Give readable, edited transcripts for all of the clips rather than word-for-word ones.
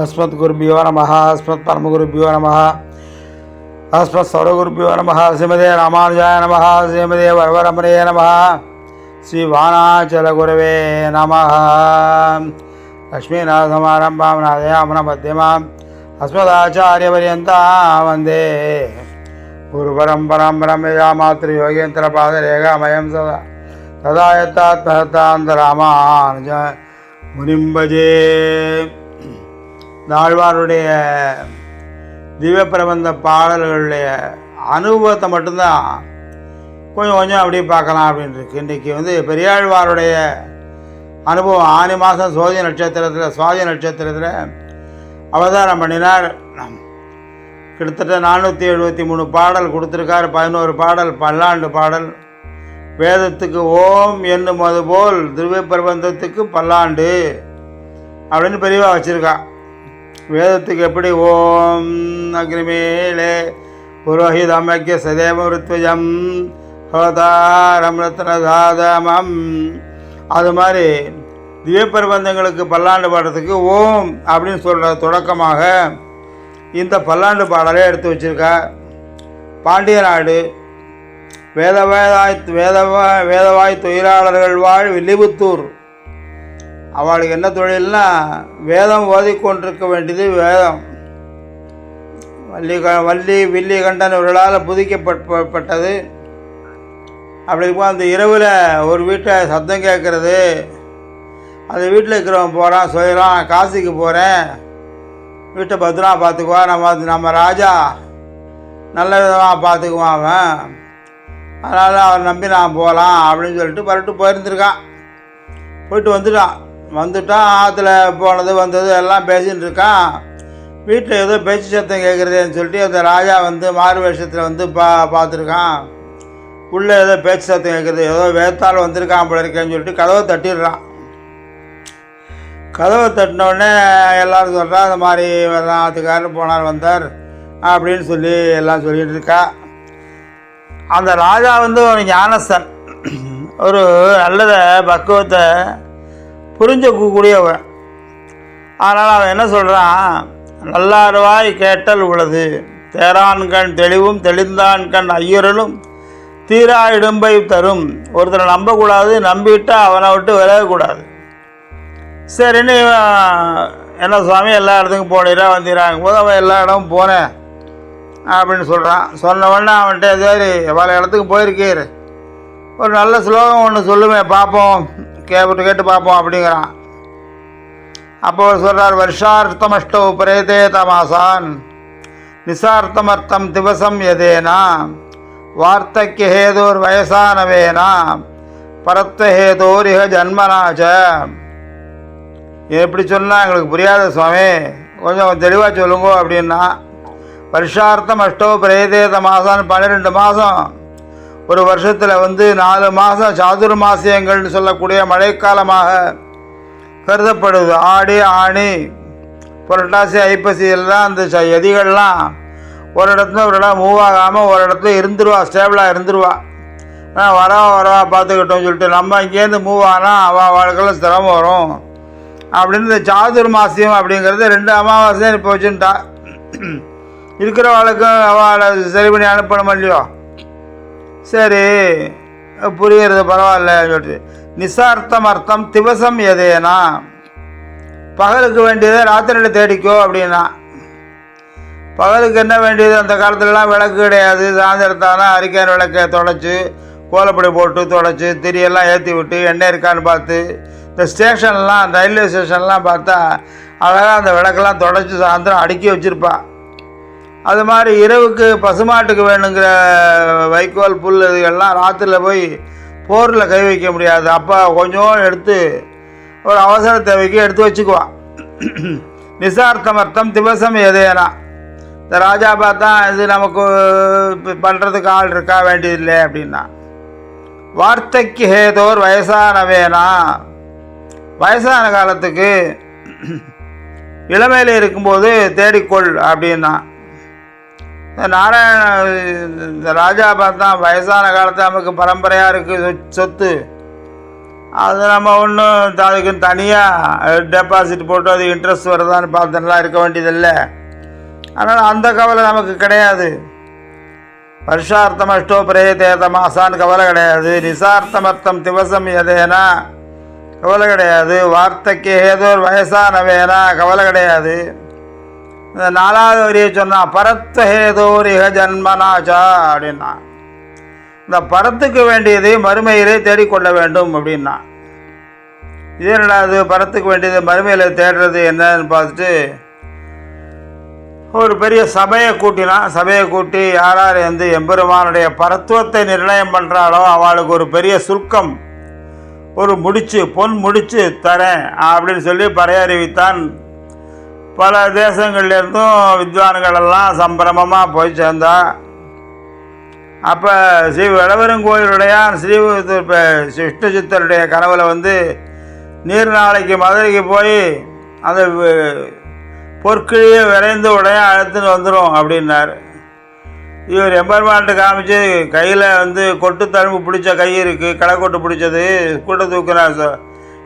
अस्मद्गुरुभ्यो नमः। अस्मत्परमगुरुभ्यो नमः। अस्मत्सर्वगुरुभ्यो नमः। श्रीमते रामानुजाय नमः। श्रीमते वरवरमणे नमः। श्री वाणाचलगुरवे नमः। लक्ष्मीनाथसमारम्भां नाथयामुनमध्यमाम् अस्मदाचार्यपर्यन्तां वन्दे गुरुपरम्परां ब्रह्मया मातृयोगेन्द्रपादरेखामयं सदा तदा यत्तात्महतान्तरामानुज मुनिं भजे. ஆழ்வாருடைய திவ்ய பிரபந்த பாடல்களுடைய அனுபவத்தை மட்டும்தான் கொஞ்சம் கொஞ்சம் அப்படியே பார்க்கலாம் அப்படின்னு இருக்கு. இன்றைக்கி பெரியாழ்வாருடைய அனுபவம் ஆனி மாதம் சுவாதி நட்சத்திரத்தில் அவதாரம் பண்ணினார். கிட்டத்தட்ட 473 பாடல் கொடுத்துருக்கார். 11 பாடல் பல்லாண்டு பாடல். வேதத்துக்கு ஓம் என்னும் போல் திவ்ய பிரபந்தத்துக்கு பல்லாண்டு அப்படின்னு பெரியவா வச்சுருக்கா. வேதத்துக்கு எப்படி ஓம் அக்னிமேலே புரோஹிதமக்கிய சதேவ ருத்வஜம் ஹோதாரம் ரத்னதாதமம், அது மாதிரி திவ்ய பிரபந்தங்களுக்கு பல்லாண்டு பாடுறதுக்கு ஓம் அப்படின்னு சொல்கிற தொடக்கமாக இந்த பல்லாண்டு பாடலை எடுத்து வச்சுருக்கா. பாண்டிய நாடு வேதவாய் தொழிலாளர்கள் வாழ் வில்லிபுத்தூர். அவளுக்கு என்ன தொழில்னா வேதம் ஓதிக்கொண்டிருக்க வேண்டியது வேதம். வில்லி கண்டன் இவர்களால் புதிக்கப்பட்டது. அப்படி இருக்கும் அந்த இரவில் ஒரு வீட்டை சத்தம் கேட்குறது. அந்த வீட்டில் இருக்கிறவன் போகிறான், சொல்கிறான் காசிக்கு போகிறேன், வீட்டை பத்திரமா பார்த்துக்குவான், நம்ம ராஜா நல்ல விதமாக பார்த்துக்குவான் அவன், அதனால் அவரை நம்பி நான் போகலாம் அப்படின்னு சொல்லிட்டு பரட்டு போயிருந்துருக்கான். போயிட்டு வந்துட்டான். ஆற்றுல போனது வந்தது எல்லாம் பேசின்னு இருக்கான். வீட்டில் ஏதோ பேச்சு சத்தம் கேட்குறதேன்னு சொல்லிட்டு அந்த ராஜா மாறு வேஷத்தில் பார்த்துருக்கான். உள்ளே ஏதோ பேச்சு சத்தம் கேட்குறது, ஏதோ வேத்தால் வந்திருக்கான் போல இருக்கேன்னு சொல்லிட்டு கதவை தட்டிடுறான். கதவை தட்டினோடனே எல்லோரும் சொல்கிறான் அந்த மாதிரி ஆற்றுக்காரர் போனார் வந்தார் அப்படின்னு சொல்லி எல்லாம் சொல்லிகிட்டு இருக்கா. அந்த ராஜா ஒரு ஞானஸ்தன், ஒரு நல்லதை பக்குவத்தை புரிஞ்சக்கூடியவன். அதனால் அவன் என்ன சொல்கிறான், நல்லாருவாய் கேட்டல் உள்ளது, தேரான்கண் தெளிவும் தெளிந்தான்கண் ஐயுறலும் தீரா இடும்பை தரும். ஒருத்தரை நம்பக்கூடாது, நம்பிவிட்டு அவனை விட்டு விலகக்கூடாது. சரின்னு என்ன சுவாமி எல்லா இடத்துக்கும் போனீரா வந்தீராங்க போது அவன் எல்லா இடமும் போனேன் அப்படின்னு சொல்கிறான். சொன்ன உடனே அவன்கிட்ட சரி பல இடத்துக்கு போயிருக்கீர், ஒரு நல்ல ஸ்லோகம் ஒன்று சொல்லுவேன் பார்ப்போம், கேட்டு பார்ப்போம் அப்படிங்கிறான். அப்போ சொல்கிறார், வருஷார்த்தமஷ்டோ பிரேதே தமாசான் நிசார்த்தமர்த்தம் திவசம் எதேனா வார்த்தக்கிய ஹேதோர் வயசானவேனா பரத்த ஹேதோர் இஹ ஜன்மனாச்ச. எப்படி சொன்னால் எங்களுக்கு புரியாத சுவாமி, கொஞ்சம் தெளிவாக சொல்லுங்கோ அப்படின்னா. வருஷார்த்தம் அஷ்டோ பிரேதேத மாதம் 12 மாதம், ஒரு வருஷத்தில் 4 மாதம் சாதுர்மாசியங்கள்னு சொல்லக்கூடிய மழைக்காலமாக கருதப்படுது. ஆடி ஆணி புரட்டாசி ஐப்பசி எல்லாம் அந்த எதிகள்லாம் ஒரு இடத்துல ஒரு இடம் மூவ் ஆகாமல் ஒரு இடத்துல இருந்துருவா, ஸ்டேபிளாக இருந்துருவா. வரவா பார்த்துக்கிட்டோம்னு சொல்லிட்டு நம்ம இங்கேருந்து மூவ் ஆனால் அவளுக்கெல்லாம் சிரமம் வரும் அப்படின்னு இந்த சாதுர்மாசியம் அப்படிங்கிறது 2 அமாவாசையும் இப்போ வச்சுட்டா. இருக்கிறவளுக்கும் அவளை சரி பண்ணி அனுப்பணும் இல்லையோ. சரி புரிகிறது பரவாயில்ல சொல்லிட்டு. நிசார்த்தம் அர்த்தம் திவசம் எதேனா, பகலுக்கு வேண்டியதை ராத்திரியில் தேடிக்கோ அப்படின்னா. பகலுக்கு என்ன வேண்டியது, அந்த காலத்துலலாம் விளக்கு கிடையாது. சாயந்தரத்தானா அரிக்கான் விளக்கை தொடச்சி கோலப்படி போட்டு தொடச்சி திரியெல்லாம் ஏற்றி விட்டு எண்ணெய் இருக்கான்னு பார்த்து, இந்த ஸ்டேஷன்லாம் ரயில்வே ஸ்டேஷன்லாம் பார்த்தா அழகாக அந்த விளக்கெல்லாம் தொடச்சி சாயந்தரம் அடுக்கி வச்சுருப்பா. அது மாதிரி இரவுக்கு பசுமாட்டுக்கு வேணுங்கிற வைக்கோல் புல் இதுகள்லாம் ராத்திரியில் போய் போரில் கை வைக்க முடியாது. அப்போ கொஞ்சம் எடுத்து ஒரு அவசர தேவைக்கு எடுத்து வச்சுக்குவான். நிசார்த்தமர்த்தம் திவசம் எதேனா, இந்த ராஜா பார்த்தா இது நமக்கு பண்ணுறதுக்கு ஆள் இருக்கா வேண்டியதில்லை அப்படின்னா. வார்த்தைக்கு ஹேதோர் வயசானவேனா, வயசான காலத்துக்கு இளமையில் இருக்கும்போது தேடிக்கொள் அப்படின்னா. இந்த ராஜா பார்த்தா வயசான காலத்தில் நமக்கு பரம்பரையாக இருக்குது சொத்து, அது நம்ம ஒன்றும் அதுக்கு தனியாக டெபாசிட் போட்டு அது இன்ட்ரெஸ்ட் வருதான்னு பார்த்துலாம் இருக்க வேண்டியதில்லை. அதனால் அந்த கவலை நமக்கு கிடையாது. வருஷார்த்தம் அஷ்டோ பிரேதேத மாசான்னு கவலை கிடையாது. நிசார்த்தமர்த்தம் திவசம் எதேனா கவலை கிடையாது. வார்த்தைக்கு ஏதோ ஒரு வயசானவேனா கவலை கிடையாது. இந்த 4வது வரியை சொன்னால் பரத்வஹேதோர் இக ஜன்மனாச்சா அப்படின்னா, இந்த பரத்துக்கு வேண்டியதை மறுமையிலே தேடிக்கொள்ள வேண்டும் அப்படின்னா. இது என்னடா அது பரத்துக்கு வேண்டியது மறுமையில் தேடுறது என்னன்னு பார்த்துட்டு ஒரு பெரிய சபையை கூட்டினான். சபையை கூட்டி யார் யார் எம்பெருமானுடைய பரத்துவத்தை நிர்ணயம் பண்ணுறாளோ அவளுக்கு ஒரு பெரிய சுல்கம், ஒரு முடிச்சு, பொன் முடிச்சு தரேன் அப்படின்னு சொல்லி பறையறிவித்தான். பல தேசங்கள்லேருந்தும் வித்வான்களெல்லாம் சம்பிரமமாக போய் சேர்ந்தா. அப்போ ஸ்ரீ வடவரங்கோயிலுடையான் விஷ்ணுசித்தருடைய கனவுல நீர்நாளைக்கு மதுரைக்கு போய் அந்த பொற்கிழியை விரைந்து உடைய அழுத்துன்னு வந்துடும் அப்படின்னார். இவர் எம்பெருமான்ட்டு காமிச்சு கையில் கொட்டு தழும்பு பிடிச்ச கை இருக்குது, களைக்கொட்டு பிடிச்சது, கூட்ட தூக்குனார்.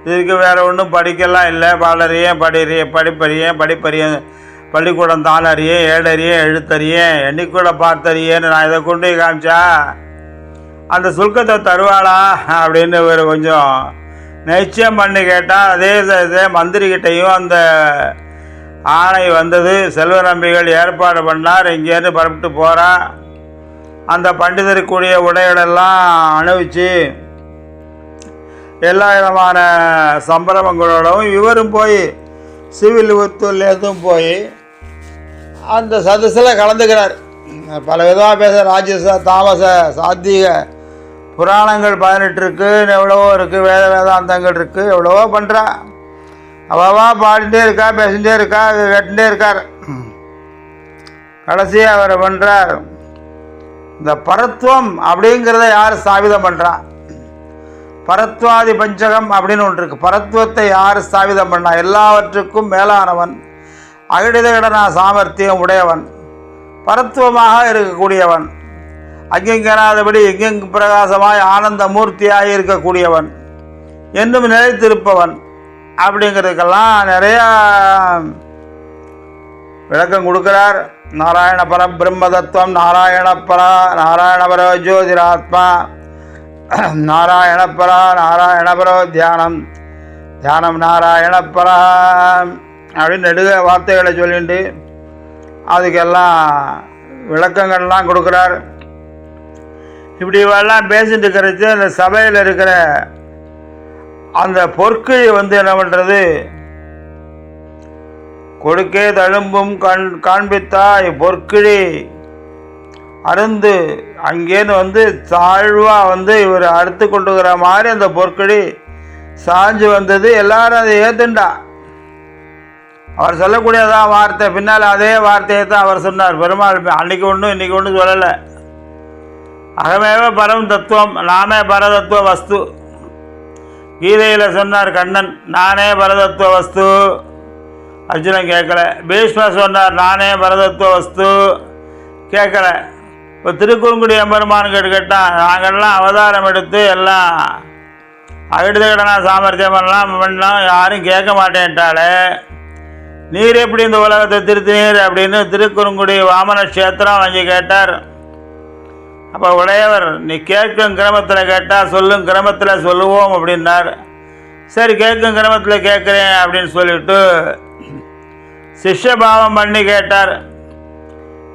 இதுக்கு வேறு ஒன்றும் படிக்கலாம் இல்லை, பாலறியேன் படிப்பறியேன் பள்ளிக்கூடம் தானறியேன் ஏடறியேன் எழுத்தறியேன் எண்ணிக்கூட பார்த்தறியேன்னு நான் இதை கொண்டு காமிச்சா அந்த சுல்கத்தை தருவாளா அப்படின்னு இவர் கொஞ்சம் நிச்சயம் பண்ணி கேட்டால் அதே மந்திரிகிட்டையும் அந்த ஆணை வந்தது. செல்வ நம்பிகள் ஏற்பாடு பண்ணார். இங்கேருந்து பரப்பிட்டு போகிறா. அந்த பண்டிதருக்குரிய உடைகளெல்லாம் அணிவிச்சு எல்லா விதமான சம்பிரமங்களோடவும் இவரும் போய் சிவில் வித்துலேருந்தும் போய் அந்த சதஸில் கலந்துக்கிறார். பல விதமாக பேச ராஜச தாமச சாத்திக புராணங்கள் 18 இருக்குது, எவ்வளவோ இருக்குது, வேதாந்தங்கள் இருக்குது, எவ்வளவோ பண்ணுறா. அவ்வளவா பாடிட்டே இருக்கா, பேசிகிட்டே இருக்கா, கேட்டுட்டே இருக்கார். கடைசியாக அவர் பண்ணுறார், இந்த பரத்துவம் அப்படிங்கிறத யார் ஸ்தாபிதம் பண்ணுறா? பரத்வாதி பஞ்சகம் அப்படின்னு ஒன்று இருக்குது. பரத்துவத்தை யார் ஸ்தாபிதம் பண்ணா? எல்லாவற்றுக்கும் மேலானவன், அகிடிதகடனா சாமர்த்தியம் உடையவன், பரத்துவமாக இருக்கக்கூடியவன், அங்கெங்கனாதபடி எங்கெங்கு பிரகாசமாய் ஆனந்த மூர்த்தியாக இருக்கக்கூடியவன், என்னும் நிலைத்திருப்பவன் அப்படிங்கிறதுக்கெல்லாம் நிறையா விளக்கம் கொடுக்கிறார். நாராயண பரம் பிரம்ம தத்துவம், நாராயணபரோ ஜோதிராத்மா, நாராயணபரோ தியானம் நாராயணபரா அப்படின்னு நெடுக வார்த்தைகளை சொல்லிட்டு அதுக்கெல்லாம் விளக்கங்கள்லாம் கொடுக்குறார். இப்படி இவெல்லாம் பேசிட்டு இருக்கிறது அந்த சபையில் இருக்கிற அந்த பொற்கிழி என்ன பண்ணுறது, கொடுக்கே தழும்பும் காண்பித்தாய் பொற்கிழி அருந்து அங்கேருந்து தாழ்வாக இவர் அறுத்து கொண்டுக்கிற மாதிரி அந்த பொற்கிழி சாஞ்சு வந்தது. எல்லாரும் அதை ஏத்துண்டா. அவர் சொல்லக்கூடியதான் வார்த்தை, பின்னால் அதே வார்த்தையை தான் அவர் சொன்னார். பெருமாள் அன்னைக்கு ஒன்றும் இன்னைக்கு ஒன்றும் சொல்லலை. அகமேவ பரம் தத்துவம், நாமே பரதத்துவ வஸ்து. கீதையில் சொன்னார் கண்ணன், நானே பரதத்துவ வஸ்து. அர்ஜுனன் கேட்கல. பீஷ்மர் சொன்னார், நானே பரதத்துவ வஸ்து. கேட்கல. இப்போ திருக்குறுங்குடி எம்பெருமான் கேட்டால் நாங்கள்லாம் அவதாரம் எடுத்து எல்லாம் அகிடுதகடனா சாமர்த்தியம் பண்ணலாம், யாரும் கேட்க மாட்டேன்ட்டாலே, நீர் எப்படி இந்த உலகத்தை திருத்தினீர் அப்படின்னு திருக்குறுங்குடி வாமன கஷேத்திரம் வாங்கி கேட்டார். அப்போ உடையவர், நீ கேட்கும் கிரமத்தில் கேட்டால் சொல்லும் கிரமத்தில் சொல்லுவோம் அப்படின்னார். சரி கேட்கும் கிரமத்தில் கேட்குறேன் அப்படின்னு சொல்லிவிட்டு சிஷ்யபாவம் பண்ணி கேட்டார்.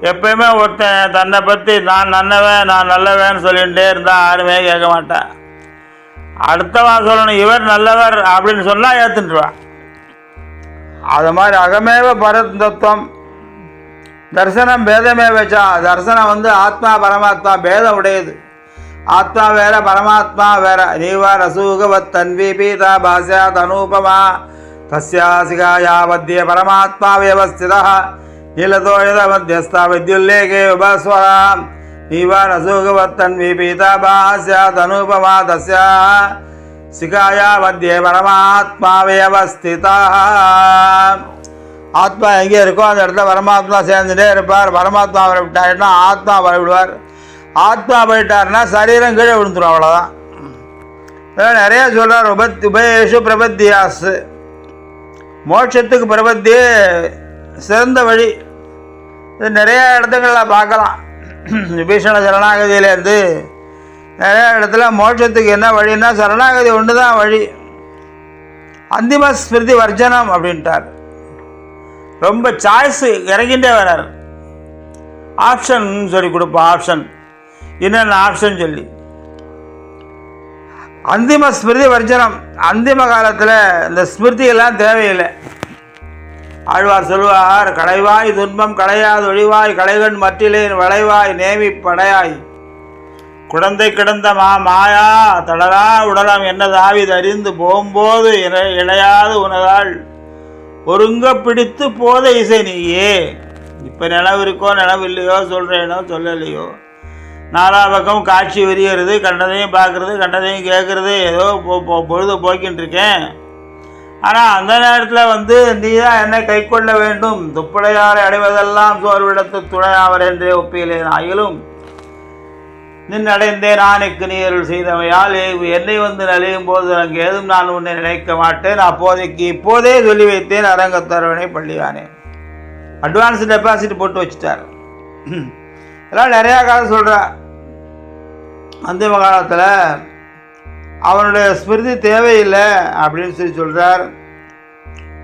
எப்பயுமே ஒருத்தன் தன்னை பற்றி நான் நல்லவன் நான் நல்லவன்னு சொல்லிகிட்டே இருந்தால் யாருமே கேட்க மாட்டான். அடுத்தவன் சொல்லணும் இவர் நல்லவர் அப்படின்னு சொன்னால் ஏற்றுட்டுருவான். அது மாதிரி அகமேவ பரதத்துவம் தர்சனம் பேதமே வச்சா. தர்சனம் ஆத்மா பரமாத்மா பேதம் உடையது. ஆத்மா வேற பரமாத்மா வேற. நீவா ரசூகவத் தன்வி பீதா பாஸ்யா தனூபமா தஸ்யாசிகாயா மத்திய பரமாத்மா வியவஸ்திதா நீலதோயத மத்தியஸ்தா வித்யுல்லேகே உபஸ்வராம் நீவா ரசூகவத் தன்வி பீதா பாஸ்யா தனூபமா தஸ்யா சிகாயா மத்திய பரமாத்மா வியவஸ்திதா. ஆத்மா எங்கே இருக்கோ அந்த இடத்துல பரமாத்மா சேர்ந்துட்டே இருப்பார். பரமாத்மா வர விட்டாருன்னா ஆத்மா வர விடுவார். ஆத்மா போயிட்டாருன்னா சரீரம் கீழே விழுந்துடும். அவ்வளோதான். இதெல்லாம் நிறையா சொல்கிறார். உபயேஷு பிரபத்தியாசு, மோட்சத்துக்கு பிரபத்தியே சிறந்த வழி. இது நிறையா இடத்துங்களில் பார்க்கலாம். விபீஷண சரணாகதியிலேருந்து நிறையா இடத்துல மோட்சத்துக்கு என்ன வழின்னா சரணாகதி ஒன்று தான் வழி. அந்திம ஸ்மிருதி வர்ஜனம் அப்படின்ட்டார். ரொம்ப சாய்ஸு இறங்கிட்டே வரார். ஆப்ஷன் சொல்லி கொடுப்போம், ஆப்ஷன் என்னென்ன ஆப்ஷன் சொல்லி. அந்திம ஸ்மிருதி வர்ஜனம், அந்திம காலத்தில் இந்த ஸ்மிருதியெல்லாம் தேவையில்லை. ஆழ்வார் சொல்வார், களைவாய் துன்பம் களையாது ஒழிவாய் களைகண் மற்றிலேன் வளைவாய் நேமி படையாய் குழந்தை கிடந்த மாயா தளரா உடலம் என்னதாவி அறிந்து போகும்போது இழையாது உனதால் ஒருங்க பிடித்து போத இசை நீயே. இப்போ நிலவு இருக்கோ நிலவு இல்லையோ, சொல்கிறேனோ சொல்லலையோ, நாலா பக்கம் காட்சி விரிகிறது, கண்டதையும் பார்க்குறது கண்டதையும் கேட்குறது, ஏதோ பொழுது போக்கின்னு இருக்கேன். ஆனால் அந்த நேரத்தில் நீ தான் என்னை கை கொள்ள வேண்டும். துப்படையாரை அடைவதெல்லாம் சோர்விடத்து துணையாவர் என்றே ஒப்பிலேன் ஆயிலும் நின் அடைந்தேன் நானுக்கு நீருள் செய்தவையால் என்னை நலியும் போது அங்கே ஏதும் நான் உன்னை நினைக்க மாட்டேன். அப்போதைக்கு இப்போதே சொல்லி வைத்தேன் அரங்கத்தரவனை பள்ளியானே. அட்வான்ஸ் டெபாசிட் போட்டு வச்சுட்டார். இதெல்லாம் நிறையா காலம் சொல்கிறார். அந்திம காலத்தில் அவனுடைய ஸ்மிருதி தேவையில்லை அப்படின்னு சொல்லி சொல்கிறார்.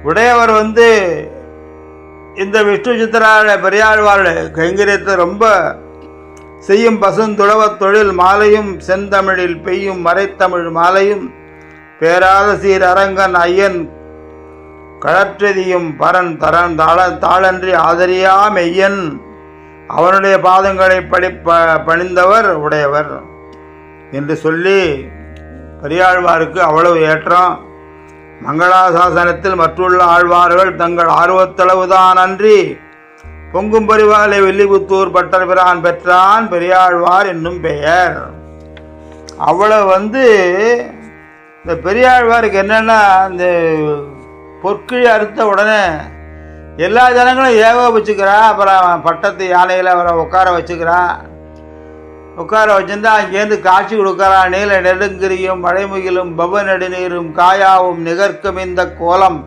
உடையவர் இந்த விஷ்ணு சித்திராவுடைய பெரியாழ்வாருடைய கைங்கரியத்தை ரொம்ப செய்யும். பசுந்துளவத் தொழில் மாலையும் செந்தமிழில் பெய்யும் மறைத்தமிழ் மாலையும் பேராத சீர் அரங்கன் ஐயன் கழற்றதியும் பரன் தரன் தாளன்றி ஆதரியா மெய்யன் அவனுடைய பாதங்களை பணிந்தவர் உடையவர் என்று சொல்லி பெரியாழ்வாருக்கு அவ்வளவு ஏற்றம். மங்களாசாசனத்தில் மற்றுள்ள ஆழ்வார்கள் தங்கள் ஆர்வத்தளவுதான் அன்றி பொங்கும் பரிவாலை வெள்ளிபுத்தூர் பட்டர் பிரான் பெற்றான் பெரியாழ்வார் என்னும் பெயர். அவ்வளவு இந்த பெரியாழ்வாருக்கு என்னென்னா, இந்த பொற்கிழி அறுத்த உடனே எல்லா ஜனங்களும் ஏகோபிச்சுக்கிறா. அப்புறம் பட்டத்து யானையில் அவரை உட்கார வச்சுக்கிறான். உட்கார வச்சுருந்தா அங்கேருந்து காட்சி கொடுக்குறான். நீல நெடுங்கிரியும் மழைமுகிலும் பவ நெடுநீரும் காயாவும் நிகர்க்கும் இந்த கோலம்.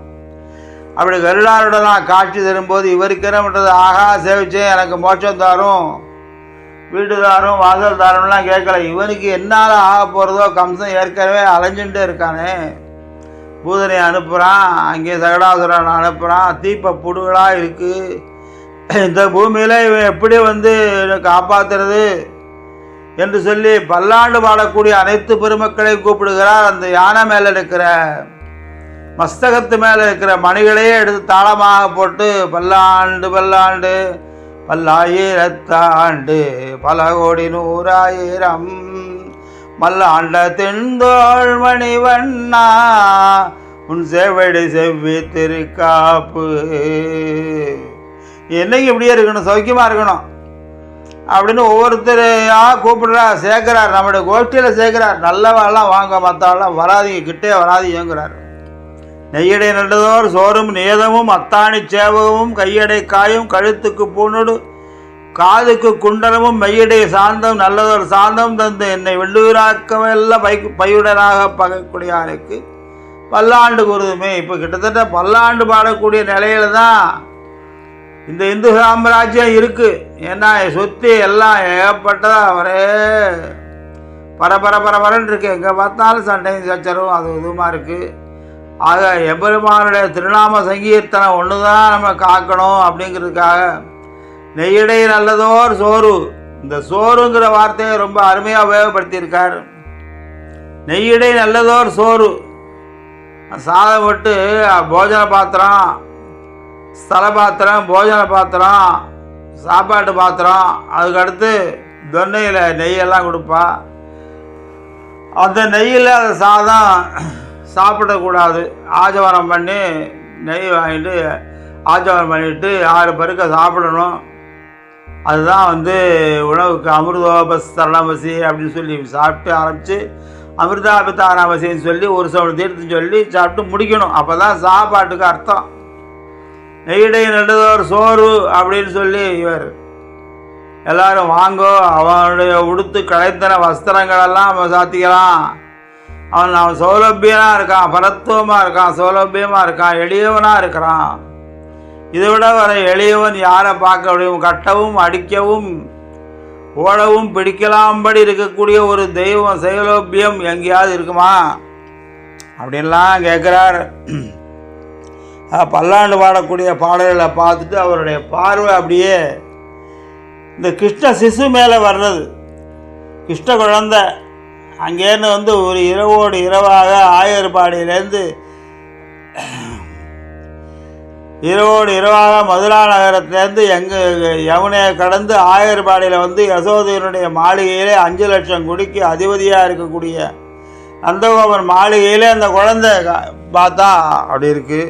அப்படி கருடாருடன் காட்சி தரும்போது இவருக்கு என்ன பண்ணுறது, ஆகா சேவிச்சேன் எனக்கு மோட்சம் தாரும் வீடு தாரும் வாசல் தாரும்லாம் கேட்கல. இவனுக்கு என்னால் ஆக போகிறதோ, கம்சன் ஏற்கனவே அலைஞ்சுட்டே இருக்கானே. பூதனை அனுப்புகிறான், அங்கே சகடாசுரன் அனுப்புகிறான். தீப்ப புடுகளாக இருக்குது. இந்த பூமியில் இவன் எப்படி காப்பாற்றுறது என்று சொல்லி பல்லாண்டு பாடக்கூடிய அனைத்து பெருமக்களையும் கூப்பிடுகிறார். அந்த யானை மேலே இருக்கிற மஸ்தகத்து மேலே இருக்கிற மணிகளையே எடுத்து தாளமாக போட்டு பல்லாண்டு பல்லாண்டு பல்லாயிரத்தாண்டு பல கோடி நூறாயிரம் மல்லாண்ட தென்தோள் மணிவண்ணா உன் சேவடி செவ்வி திருக்காப்பு. என்னைக்கு இப்படியே இருக்கணும், சௌக்கியமாக இருக்கணும் அப்படின்னு ஒவ்வொருத்தரையா கூப்பிடுறார், சேர்க்கிறார். நம்முடைய கோஷ்டியில் சேர்க்கிறார். நல்லவெல்லாம் வாங்க, மற்றவெல்லாம் வராதிங்க, கிட்டே வராதிங்கிறார். நெய்யடை நல்லதோர் சோறும் நேதமும் அத்தாணி சேவகமும் கையடை காயும் கழுத்துக்கு பூணோடு காதுக்கு குண்டலமும் மெய்யடை சாந்தம் நல்லதோர் சாந்தம் தந்து என்னை வெள்ளுயிராக்கவெல்லாம் பையுடனாக பகைக்கூடியாருக்கு பல்லாண்டு கூறுதுமே. இப்போ கிட்டத்தட்ட பல்லாண்டு பாடக்கூடிய நிலையில தான் இந்த இந்து சாம்ராஜ்யம் இருக்குது. ஏன்னா சுற்றி எல்லாம் ஏகப்பட்டதா ஒரே பரபரன்னு இருக்கு. எங்கே பார்த்தாலும் சண்டையும் சச்சரவும் அது இதுமாக இருக்குது. ஆக எம்பெருமானுடைய திருநாம சங்கீர்த்தனம் ஒன்று தான் நம்ம காக்கணும் அப்படிங்கிறதுக்காக நெய்யடை நல்லதோர் சோறு, இந்த சோறுங்கிற வார்த்தையை ரொம்ப அருமையாக உபயோகப்படுத்தியிருக்கார். நெய்யடை நல்லதோர் சோறு, சாதம் விட்டு போஜன பாத்திரம், ஸ்தல பாத்திரம், போஜன பாத்திரம், சாப்பாட்டு பாத்திரம், அதுக்கடுத்து தொன்னையில் நெய்யெல்லாம் கொடுப்பா. அந்த நெய்யில் அந்த சாதம் சாப்பிடக்கூடாது. ஆஜவனம் பண்ணி நெய் வாங்கிட்டு ஆஜவனம் பண்ணிவிட்டு 6 பேருக்கு சாப்பிடணும். அதுதான் உணவுக்கு அமிர்தோபஸ்தரணமசி அப்படின்னு சொல்லி சாப்பிட்டு ஆரம்பித்து அமிர்தாபித்தாராமசின்னு சொல்லி ஒரு சவுண்ட் தீர்த்துன்னு சொல்லி சாப்பிட்டு முடிக்கணும். அப்போ தான் சாப்பாட்டுக்கு அர்த்தம். நெய்யடை நல்லதோர் சோறு அப்படின்னு சொல்லி இவர் எல்லாரும் வாங்கோ, அவனுடைய உடுத்து களைத்தன வஸ்திரங்களெல்லாம் நம்ம சாத்திக்கலாம். அவன் சௌலபியனாக இருக்கான், பரத்துவமாக இருக்கான், சௌலபியமாக இருக்கான், எளியவனாக இருக்கிறான். இதை விட வர எளியவன் யாரை பார்க்க முடியும்? கட்டவும் அடிக்கவும் ஓடவும் பிடிக்கலாம்படி இருக்கக்கூடிய ஒரு தெய்வம் சௌலபியம் எங்கேயாவது இருக்குமா அப்படின்லாம் கேட்குறார். பல்லாண்டு பாடக்கூடிய பாடல்களை பார்த்துட்டு அவருடைய பார்வை அப்படியே இந்த கிருஷ்ண சிசு மேலே வர்றது. கிருஷ்ண குழந்தை அங்கேருந்து ஒரு இரவோடு இரவாக ஆயர்பாடியிலேருந்து இரவோடு இரவாக மதுரா நகரத்திலேருந்து யமுனையை கடந்து ஆயர்பாடியில் யசோதையனுடைய மாளிகையிலே 5 லட்சம் குடிக்கு அதிபதியாக இருக்கக்கூடிய நந்தகோபன் மாளிகையிலே அந்த குழந்தை பார்த்தா அப்படி இருக்குது.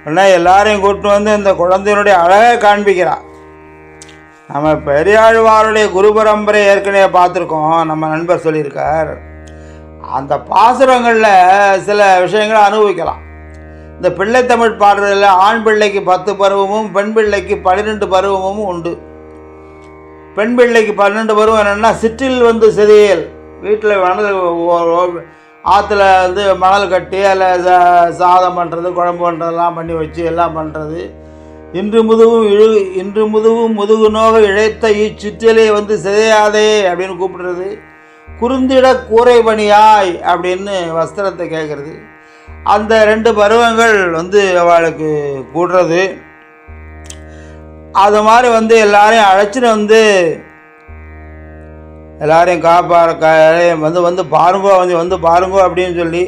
உடனே எல்லாரையும் கூப்பிட்டு இந்த குழந்தையினுடைய அழகை காண்பிக்கிறான். நம்ம பெரியாழ்வாருடைய குரு பரம்பரை ஏற்கனவே பார்த்துருக்கோம். நம்ம நண்பர் சொல்லியிருக்கார். அந்த பாசுரங்களில் சில விஷயங்களை அனுபவிக்கலாம். இந்த பிள்ளைத்தமிழ் பாடுறதில் ஆண் பிள்ளைக்கு 10 பருவமும் பெண் பிள்ளைக்கு 12 பருவமும் உண்டு. பெண் பிள்ளைக்கு 12 பருவம் என்னென்னா சிற்றில் செதியல், வீட்டில் ஆற்றுல மணல் கட்டி அதில் சாதம் பண்ணுறது, குழம்பு பண்ணுறதெல்லாம் பண்ணி வச்சு எல்லாம் பண்ணுறது. இன்று முதுவும் முதுகு நோக இழைத்த இச்சிற்றிலே சிதையாதே அப்படின்னு கூப்பிடுறது. குறுந்திட கூரை பணியாய் அப்படின்னு வஸ்திரத்தை கேட்குறது. அந்த 2 பருவங்கள் அவளுக்கு கூடுறது. அது மாதிரி எல்லாரையும் அழைச்சிட்டு எல்லாரையும் பாருங்கோ பாருங்கோ அப்படின்னு சொல்லி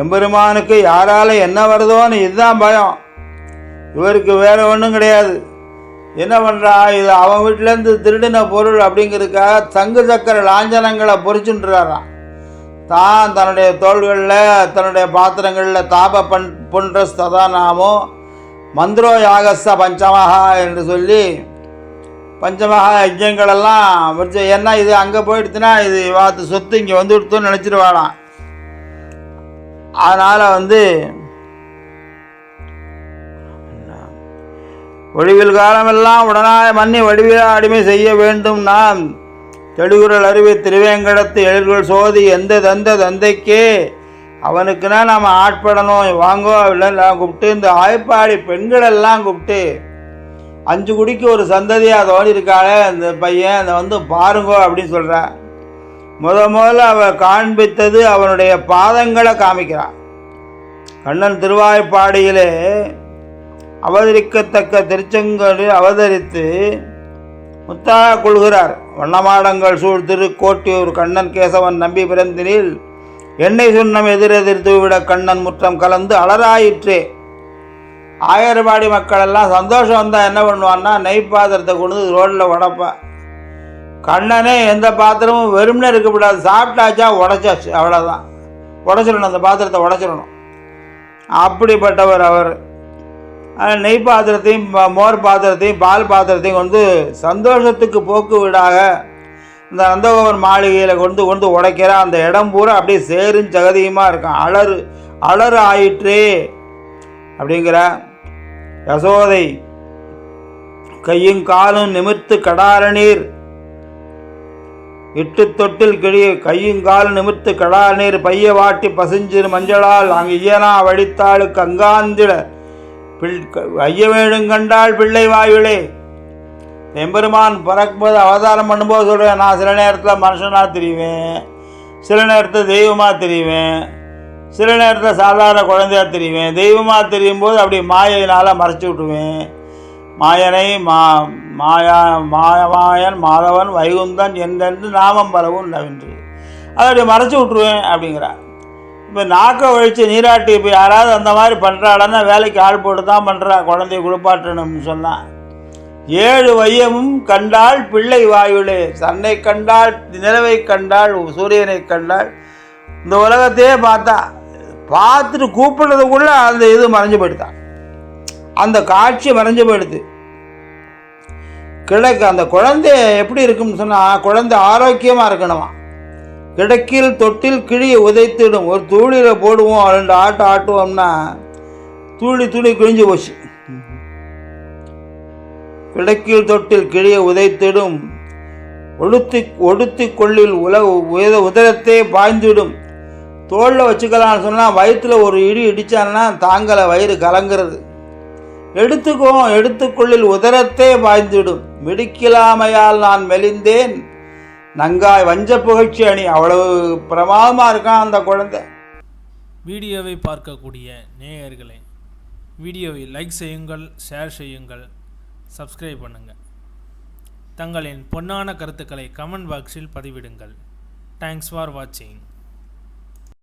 எம்பெருமானுக்கு யாரால என்ன வருதோன்னு இதுதான் பயம். இவருக்கு வேற ஒன்றும் கிடையாது. என்ன பண்ணுறா, இது அவன் வீட்டிலேருந்து திருடின பொருள் அப்படிங்கிறதுக்காக தங்கு சக்கர லாஞ்சனங்களை பொறிச்சுட்டுறாராம். தான் தன்னுடைய தோள்களில் தன்னுடைய பாத்திரங்களில் தாப புன்றஸ்ததா நாமோ மந்திரோ யாகச பஞ்சமகா என்று சொல்லி பஞ்சமகா யஜ்யங்களெல்லாம் ஏன்னா இது அங்கே போயிடுச்சுன்னா இது வாத்து சொத்து இங்கே கொடுத்தோன்னு நினச்சிடுவாளாம். அதனால் ஒழிவில் காலமெல்லாம் உடனாய மன்னி வடிவிலா அடிமை செய்ய வேண்டும். நாம் தெளிகுரல் அருவி திருவேங்கடத்து எழில்கள் சோதி எந்த தந்தைக்கே அவனுக்குன்னா நம்ம ஆட்படணும். வாங்கோ எல்லாம் கூப்பிட்டு இந்த ஆய்ப்பாடி பெண்களெல்லாம் கூப்பிட்டு 5 குடிக்கு ஒரு சந்ததியாக தோணி இருக்காளே அந்த பையன் அதை பாருங்கோ அப்படின்னு சொல்கிறான். முதல்ல அவள் காண்பித்தது அவனுடைய பாதங்களை காமிக்கிறான். கண்ணன் திருவாய்ப்பாடியிலே அவதரிக்கத்தக்க திருச்செங்கோடு அவதரித்து முத்தாக கொள்கிறார். வண்ணமாடங்கள் சூழ் திருக்கோட்டியூர் கண்ணன் கேசவன் நம்பி பிறந்தினில் எண்ணெய் சுண்ணம் எதிரெதிர்த்து விட கண்ணன் முற்றம் கலந்து அலராயிற்றே. ஆயர்பாடி மக்களெல்லாம் சந்தோஷம் வந்தால் என்ன பண்ணுவான்னா நெய் பாத்திரத்தை கொண்டு ரோட்டில் உடப்பான். கண்ணனே எந்த பாத்திரமும் வெறும்னே இருக்கக்கூடாது, சாப்பிட்டாச்சா உடைச்சாச்சு அவ்வளோதான், உடைச்சிடணும், அந்த பாத்திரத்தை உடைச்சிடணும். அப்படிப்பட்டவர் அவர். நெய் பாத்திரத்தையும் மோர் பாத்திரத்தையும் பால் பாத்திரத்தையும் சந்தோஷத்துக்கு போக்கு வீடாக இந்த நந்தகோபன் மாளிகையில் கொண்டு உடைக்கிற அந்த இடம் பூரா அப்படியே சேரும் ஜகதியுமாக இருக்கான். அலறு ஆயிற்றே அப்படிங்கிற யசோதை கையும் காலும் நிமிர்த்து கடார நீர் இட்டு தொட்டில் கிழிய கையுங்கால் நிமிர்த்து கடார நீர் பைய வாட்டி பசுஞ்சிறு மஞ்சளால் அங்கு இயனா வடித்தாளுக்கு அங்காந்திட ஐய வேணும் கண்டால் பிள்ளை வாயுளே. எம்பெருமான் பிறக்கும்போது அவதாரம் பண்ணும்போது சொல்கிறேன், நான் சில நேரத்தில் மனுஷனாக தெரிவேன், சில நேரத்தில் தெய்வமாக தெரிவேன், சில நேரத்தில் சாதாரண குழந்தையாக தெரிவேன். தெய்வமாக தெரியும் போது அப்படி மாயினால் மறைச்சி விட்டுவேன். மாயனை மாயன் மாதவன் வைகுந்தன் என்றென்று நாமம் பலவும் நவின்று அதை அப்படி மறைச்சி விட்ருவேன் அப்படிங்கிறார். இப்போ நாக்கை ஒழித்து நீராட்டி இப்போ யாராவது அந்த மாதிரி பண்ணுறாடன்னா வேலைக்கு ஆள் போட்டு தான் பண்ணுறா. குழந்தைய குளிப்பாட்டணும்னு சொன்னான். 7 வையமும் கண்டால் பிள்ளை வாயுளே. சன்னை கண்டால், நிலவை கண்டால், சூரியனை கண்டால், இந்த உலகத்தையே பார்த்துட்டு கூப்பிடுறதுக்குள்ள அந்த இது மறைஞ்சு போயிடுதான், அந்த காட்சி மறைஞ்சு போயிடுது. அந்த குழந்தை எப்படி இருக்குன்னு சொன்னால், குழந்தை ஆரோக்கியமாக இருக்கணுமா. கிடக்கில் தொட்டில் கிழியை உதைத்திடும். ஒரு தூளியில் போடுவோம், 2 ஆட்டுவோம்னா தூளி கிழிஞ்சு போச்சு. கிடக்கில் தொட்டில் கிழியை உதைத்திடும் ஒடுத்தி கொள்ளில் உதரத்தே பாய்ந்துவிடும். தோளில் வச்சுக்கலாம்னு சொன்னால் வயிற்றில் ஒரு இடி இடித்தான்னா தாங்கலை, வயிறு கலங்கிறது. எடுத்துக்கொள்ளில் உதரத்தே பாய்ந்துவிடும். மிடுக்கிலாமையால் நான் மெலிந்தேன் நங்காய் வஞ்ச புகழ்ச்சி அணி. அவ்வளவு பிரமாதமாக இருக்கான் அந்த குழந்தை. வீடியோவை பார்க்கக்கூடிய நேயர்களே, வீடியோவை லைக் செய்யுங்கள், ஷேர் செய்யுங்கள், சப்ஸ்கிரைப் பண்ணுங்கள். தங்களின் பொன்னான கருத்துக்களை கமெண்ட் பாக்ஸில் பதிவிடுங்கள். தேங்க்ஸ் ஃபார் வாட்சிங்.